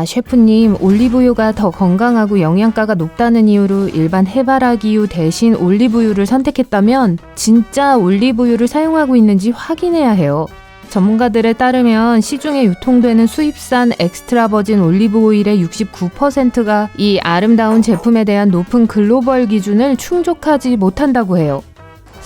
셰프님, 올리브유가 더 건강하고 영양가가 높다는 이유로 일반 해바라기유 대신 올리브유를 선택했다면 진짜 올리브유를 사용하고 있는지 확인해야 해요. 전문가들에 따르면 시중에 유통되는 수입산 엑스트라 버진 올리브 오일의 69%가 이 아름다운 제품에 대한 높은 글로벌 기준을 충족하지 못한다고 해요.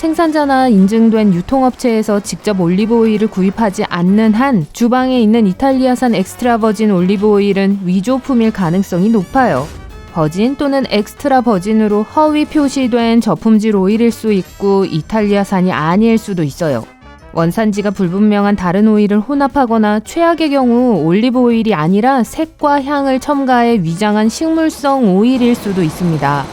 생산자나 인증된 유통업체에서 직접 올리브 오일을 구입하지 않는 한 주방에 있는 이탈리아산 엑스트라 버진 올리브 오일은 위조품일 가능성이 높아요. 버진 또는 엑스트라 버진으로 허위 표시된 저품질 오일일 수 있고 이탈리아산이 아닐 수도 있어요. 원산지가 불분명한 다른 오일을 혼합하거나 최악의 경우 올리브 오일이 아니라 색과 향을 첨가해 위장한 식물성 오일일 수도 있습니다.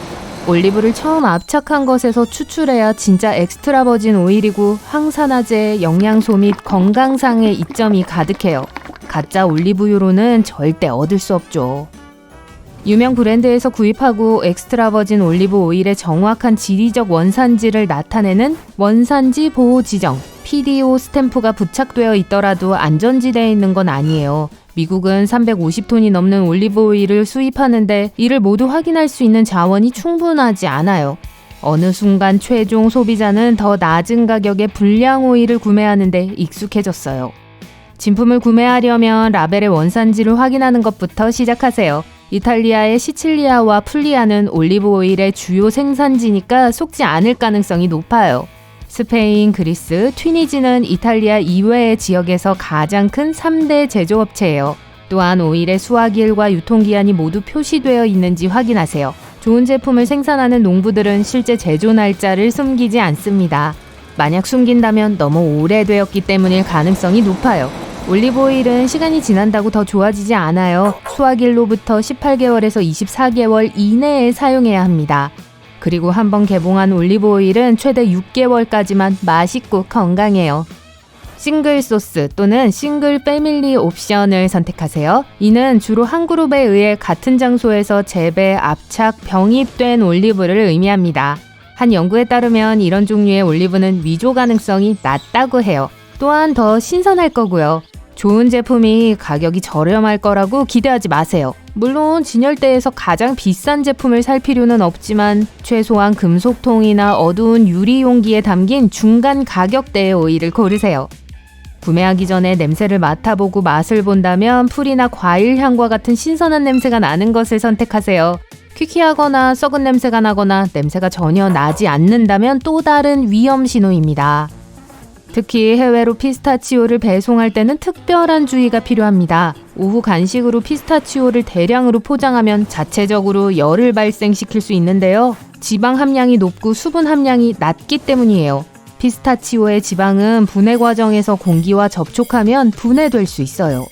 올리브를 처음 압착한 것에서 추출해야 진짜 엑스트라 버진 오일이고 항산화제, 영양소 및 건강상의 이점이 가득해요. 가짜 올리브유로는 절대 얻을 수 없죠. 유명 브랜드에서 구입하고 엑스트라 버진 올리브 오일의 정확한 지리적 원산지를 나타내는 원산지 보호 지정, PDO 스탬프가 부착되어 있더라도 안전지대에 있는 건 아니에요. 미국은 350톤이 넘는 올리브 오일을 수입하는데 이를 모두 확인할 수 있는 자원이 충분하지 않아요. 어느 순간 최종 소비자는 더 낮은 가격의 불량 오일을 구매하는데 익숙해졌어요. 진품을 구매하려면 라벨의 원산지를 확인하는 것부터 시작하세요. 이탈리아의 시칠리아와 풀리아는 올리브 오일의 주요 생산지니까 속지 않을 가능성이 높아요. 스페인, 그리스, 튀니지는 이탈리아 이외의 지역에서 가장 큰 3대 제조업체예요. 또한 오일의 수확일과 유통기한이 모두 표시되어 있는지 확인하세요. 좋은 제품을 생산하는 농부들은 실제 제조 날짜를 숨기지 않습니다. 만약 숨긴다면 너무 오래되었기 때문일 가능성이 높아요. 올리브 오일은 시간이 지난다고 더 좋아지지 않아요. 수확일로부터 18개월에서 24개월 이내에 사용해야 합니다. 그리고 한번 개봉한 올리브 오일은 최대 6개월까지만 맛있고 건강해요. 싱글 소스 또는 싱글 패밀리 옵션을 선택하세요. 이는 주로 한 그룹에 의해 같은 장소에서 재배, 압착, 병입된 올리브를 의미합니다. 한 연구에 따르면 이런 종류의 올리브는 위조 가능성이 낮다고 해요. 또한 더 신선할 거고요. 좋은 제품이 가격이 저렴할 거라고 기대하지 마세요. 물론 진열대에서 가장 비싼 제품을 살 필요는 없지만 최소한 금속통이나 어두운 유리 용기에 담긴 중간 가격대의 오일을 고르세요. 구매하기 전에 냄새를 맡아보고 맛을 본다면 풀이나 과일 향과 같은 신선한 냄새가 나는 것을 선택하세요. 퀴퀴하거나 썩은 냄새가 나거나 냄새가 전혀 나지 않는다면 또 다른 위험 신호입니다. 특히 해외로 피스타치오를 배송할 때는 특별한 주의가 필요합니다. 오후 간식으로 피스타치오를 대량으로 포장하면 자체적으로 열을 발생시킬 수 있는데요. 지방 함량이 높고 수분 함량이 낮기 때문이에요. 피스타치오의 지방은 분해 과정에서 공기와 접촉하면 분해될 수 있어요.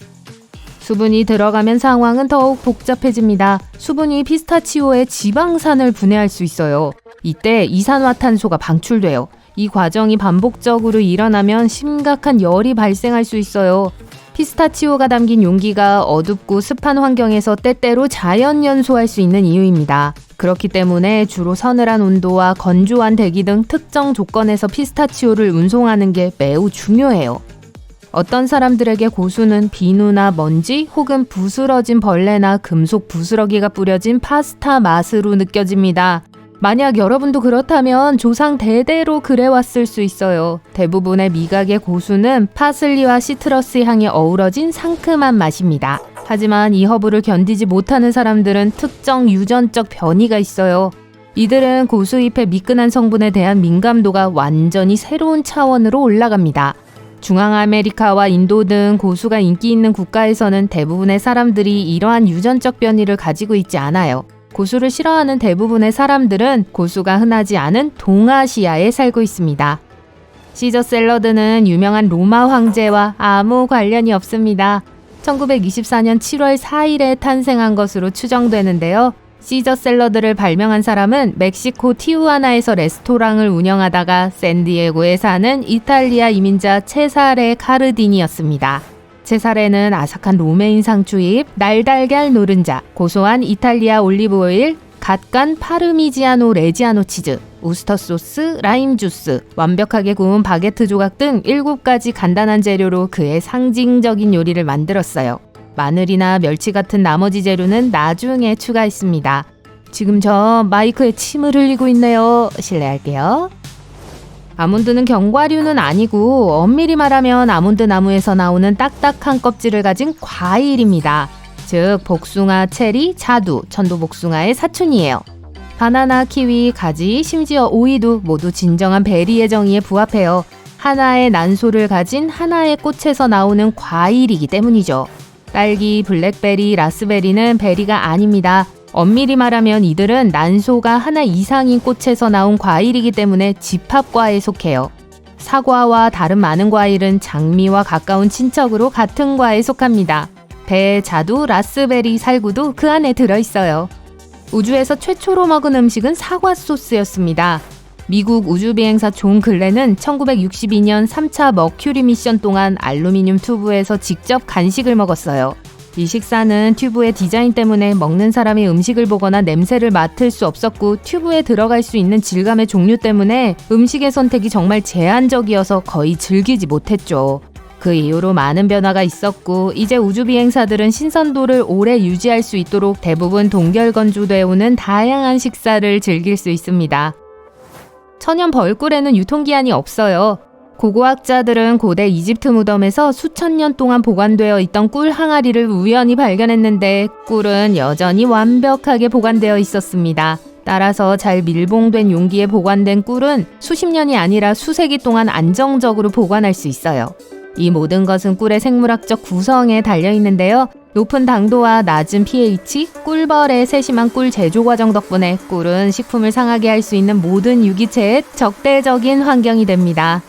수분이 들어가면 상황은 더욱 복잡해집니다. 수분이 피스타치오의 지방산을 분해할 수 있어요. 이때 이산화탄소가 방출돼요. 이 과정이 반복적으로 일어나면 심각한 열이 발생할 수 있어요. 피스타치오가 담긴 용기가 어둡고 습한 환경에서 때때로 자연 연소할 수 있는 이유입니다. 그렇기 때문에 주로 서늘한 온도와 건조한 대기 등 특정 조건에서 피스타치오를 운송하는 게 매우 중요해요. 어떤 사람들에게 고수는 비누나 먼지 혹은 부스러진 벌레나 금속 부스러기가 뿌려진 파스타 맛으로 느껴집니다. 만약 여러분도 그렇다면 조상 대대로 그래왔을 수 있어요. 대부분의 미각의 고수는 파슬리와 시트러스 향이 어우러진 상큼한 맛입니다. 하지만 이 허브를 견디지 못하는 사람들은 특정 유전적 변이가 있어요. 이들은 고수잎의 미끈한 성분에 대한 민감도가 완전히 새로운 차원으로 올라갑니다. 중앙아메리카와 인도 등 고수가 인기 있는 국가에서는 대부분의 사람들이 이러한 유전적 변이를 가지고 있지 않아요. 고수를 싫어하는 대부분의 사람들은 고수가 흔하지 않은 동아시아에 살고 있습니다. 시저 샐러드는 유명한 로마 황제와 아무 관련이 없습니다. 1924년 7월 4일에 탄생한 것으로 추정되는데요. 시저 샐러드를 발명한 사람은 멕시코 티후아나에서 레스토랑을 운영하다가 샌디에고에 사는 이탈리아 이민자 체사레 카르디니였습니다. 체사레는 아삭한 로메인 상추잎, 날달걀 노른자, 고소한 이탈리아 올리브오일, 갓 간 파르미지아노 레지아노 치즈, 우스터 소스, 라임 주스, 완벽하게 구운 바게트 조각 등 7가지 간단한 재료로 그의 상징적인 요리를 만들었어요. 마늘이나 멸치 같은 나머지 재료는 나중에 추가했습니다. 지금 저 마이크에 침을 흘리고 있네요. 실례할게요. 아몬드는 견과류는 아니고 엄밀히 말하면 아몬드 나무에서 나오는 딱딱한 껍질을 가진 과일입니다. 즉 복숭아, 체리, 자두, 천도복숭아의 사촌이에요. 바나나, 키위, 가지, 심지어 오이도 모두 진정한 베리의 정의에 부합해요. 하나의 난소를 가진 하나의 꽃에서 나오는 과일이기 때문이죠. 딸기, 블랙베리, 라스베리는 베리가 아닙니다. 엄밀히 말하면 이들은 난소가 하나 이상인 꽃에서 나온 과일이기 때문에 집합과에 속해요. 사과와 다른 많은 과일은 장미와 가까운 친척으로 같은 과에 속합니다. 배, 자두, 라스베리, 살구도 그 안에 들어있어요. 우주에서 최초로 먹은 음식은 사과 소스였습니다. 미국 우주비행사 존 글렌은 1962년 3차 머큐리 미션 동안 알루미늄 튜브에서 직접 간식을 먹었어요. 이 식사는 튜브의 디자인 때문에 먹는 사람이 음식을 보거나 냄새를 맡을 수 없었고 튜브에 들어갈 수 있는 질감의 종류 때문에 음식의 선택이 정말 제한적이어서 거의 즐기지 못했죠. 그 이후로 많은 변화가 있었고 이제 우주비행사들은 신선도를 오래 유지할 수 있도록 대부분 동결 건조되어 오는 다양한 식사를 즐길 수 있습니다. 천연 벌꿀에는 유통기한이 없어요. 고고학자들은 고대 이집트 무덤에서 수천 년 동안 보관되어 있던 꿀 항아리를 우연히 발견했는데 꿀은 여전히 완벽하게 보관되어 있었습니다. 따라서 잘 밀봉된 용기에 보관된 꿀은 수십 년이 아니라 수세기 동안 안정적으로 보관할 수 있어요. 이 모든 것은 꿀의 생물학적 구성에 달려 있는데요. 높은 당도와 낮은 pH, 꿀벌의 세심한 꿀 제조 과정 덕분에 꿀은 식품을 상하게 할 수 있는 모든 유기체의 적대적인 환경이 됩니다.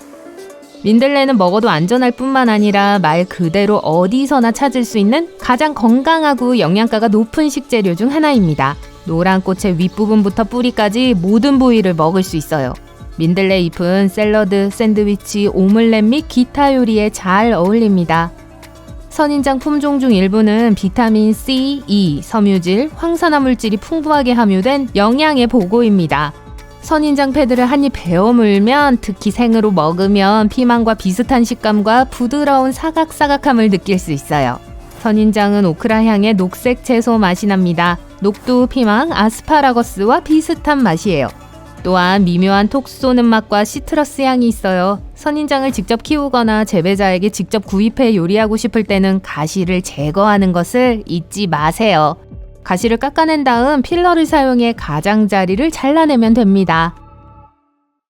민들레는 먹어도 안전할 뿐만 아니라 말 그대로 어디서나 찾을 수 있는 가장 건강하고 영양가가 높은 식재료 중 하나입니다. 노란 꽃의 윗부분부터 뿌리까지 모든 부위를 먹을 수 있어요. 민들레 잎은 샐러드, 샌드위치, 오믈렛 및 기타 요리에 잘 어울립니다. 선인장 품종 중 일부는 비타민 C, E, 섬유질, 황산화 물질이 풍부하게 함유된 영양의 보고입니다. 선인장 패드를 한 입 베어 물면 특히 생으로 먹으면 피망과 비슷한 식감과 부드러운 사각사각함을 느낄 수 있어요. 선인장은 오크라 향의 녹색 채소 맛이 납니다. 녹두, 피망, 아스파라거스와 비슷한 맛이에요. 또한 미묘한 톡 쏘는 맛과 시트러스 향이 있어요. 선인장을 직접 키우거나 재배자에게 직접 구입해 요리하고 싶을 때는 가시를 제거하는 것을 잊지 마세요. 가시를 깎아낸 다음 필러를 사용해 가장자리를 잘라내면 됩니다.